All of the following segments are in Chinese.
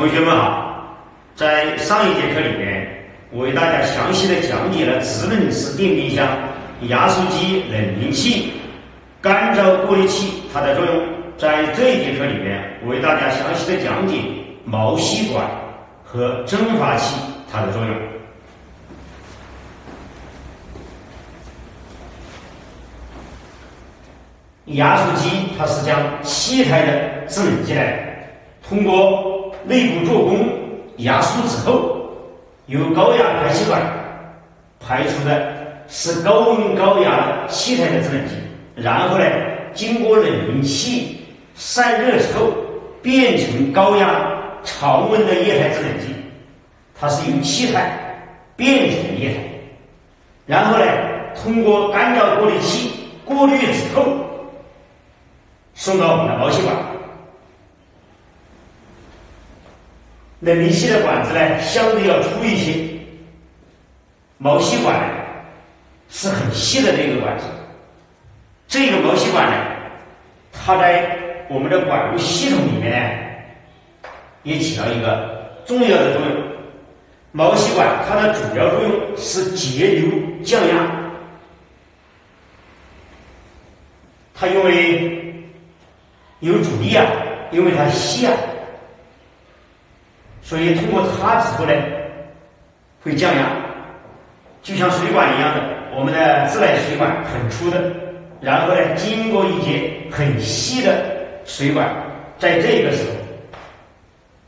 同学们好，在上一节课里面，我为大家详细的讲解了制冷式电冰箱、压缩机、冷凝器、干燥过滤器它的作用。在这一节课里面，我为大家详细的讲解毛细管和蒸发器它的作用。压缩机它是将气态的制冷剂通过内部做工压缩之后，由高压排气管排出的是高温高压的气态的制冷剂，然后经过冷凝器散热之后变成高压常温的液态制冷剂，它是由气态变成的液态，然后通过干燥过滤器过滤之后送到我们的毛细管。冷凝器的管子相对要粗一些，毛细管是很细的这个管子。这个毛细管它在我们的管路系统里面也起到一个重要的作用。毛细管它的主要作用是节流降压，它因为有阻力因为它细所以通过它之后会降压，就像水管一样的，我们的自来水管很粗的，然后经过一节很细的水管，在这个时候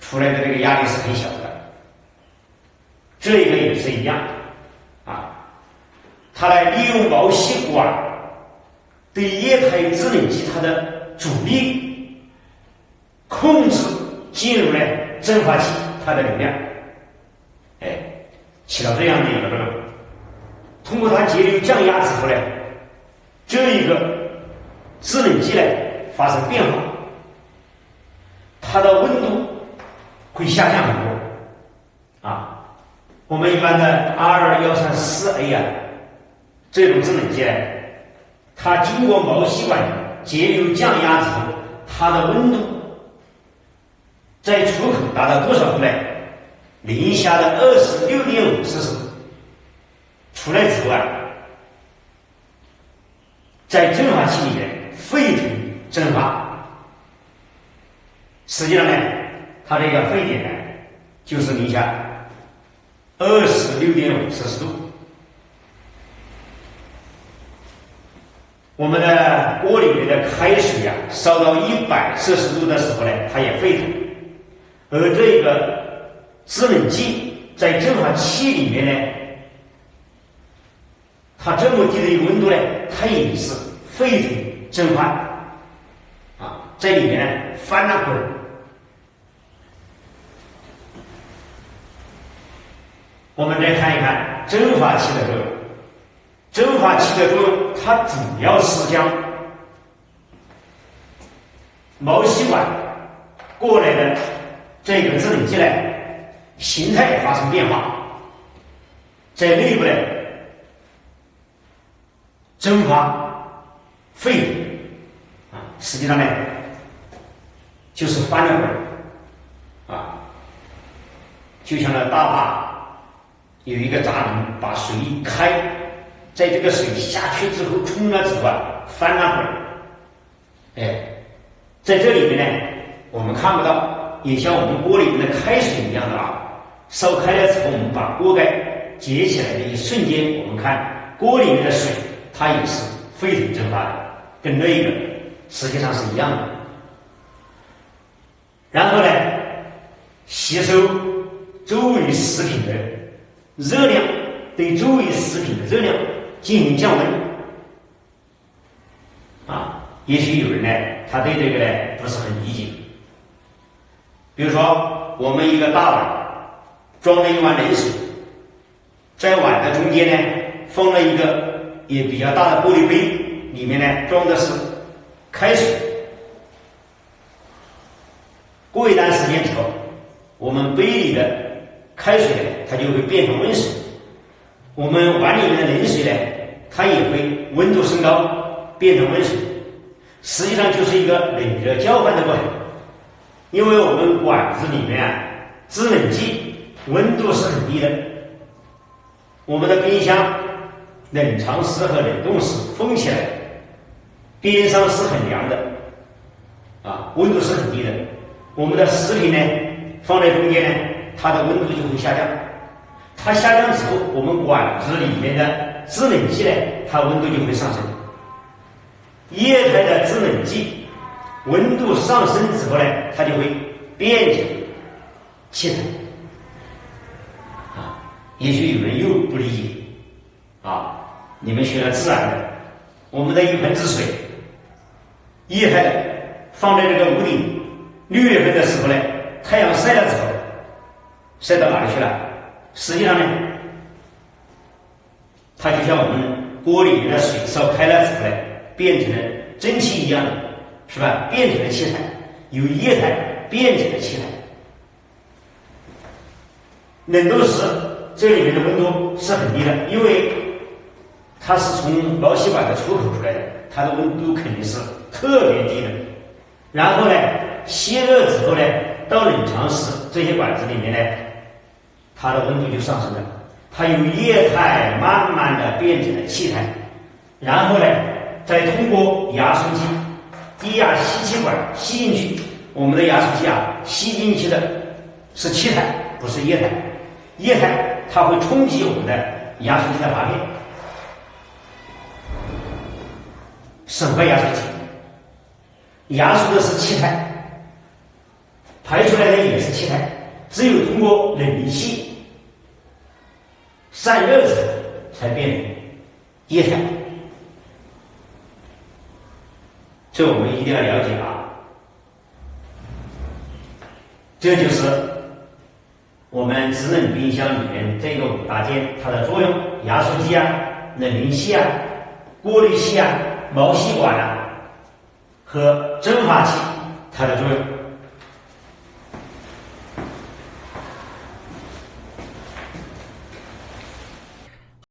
出来的这个压力是很小的。这个也是一样它利用毛细管对液态制冷剂它的阻力控制进入蒸发器它的流量，起到这样的一个作用。通过它节流降压之后这一个制冷剂发生变化，它的温度会下降很多我们一般的 R2134A 这种制冷剂它经过毛细管节流降压之后，它的温度在出口达到多少度零下的26.5摄氏度。出来之后在蒸发器里面沸腾蒸发，实际上它这个沸点就是零下26.5摄氏度。我们的锅里面的开水烧到100摄氏度的时候它也沸腾，而这个制冷剂在蒸发器里面它这么低的一个温度它也是沸腾蒸发在里面翻了滚。我们再看一看蒸发器的作用。蒸发器的作用，它主要是将毛细管过来的这个制冷剂形态发生变化，在内部蒸发沸腾实际上就是翻了滚就像那大坝有一个闸门把水一开，在这个水下去之后冲了之后翻了滚在这里面我们看不到，也像我们锅里面的开水一样的烧开了之后，我们把锅盖接起来的一瞬间，我们看锅里面的水它也是沸腾蒸发的，跟那个实际上是一样的。然后吸收周围食品的热量，对周围食品的热量进行降温也许有人他对这个不是很理解。比如说我们一个大碗装了一碗冷水，在碗的中间放了一个也比较大的玻璃杯，里面装的是开水。过一段时间之后，我们杯里的开水它就会变成温水，我们碗里面的冷水它也会温度升高变成温水，实际上就是一个冷热交换的过程。因为我们管子里面制冷剂温度是很低的，我们的冰箱冷藏室和冷冻室封起来，边上是很凉的温度是很低的。我们的食品呢放在中间呢，它的温度就会下降。它下降之后，我们管子里面的制冷剂呢，它温度就会上升。液态的制冷剂温度上升之后呢，它就会变成气态。也许有人又不理解你们学了自然的，我们的一盆子水，液态的放在这个屋顶，6月份的时候呢，太阳晒了之后，晒到哪里去了？实际上呢，它就像我们锅里面的水烧开了之后呢，变成了蒸汽一样的，是吧？变成了气态，由液态变成了气态。冷冻室这里面的温度是很低的，因为它是从毛细管的出口出来的，它的温度肯定是特别低的。然后呢，吸热之后呢，到冷藏室这些管子里面呢，它的温度就上升了，它由液态慢慢的变成了气态，然后呢，再通过压缩机低压吸气管吸进去。我们的压缩机吸进去的是气态，不是液态。液态它会冲击我们的压缩机的阀片，审核压缩机压缩的是气态，排出来的也是气态，只有通过冷凝器散热之后才变成液态。这我们一定要了解这就是我们制冷冰箱里面这个5大件它的作用：压缩机冷凝器过滤器毛细管和蒸发器它的作用。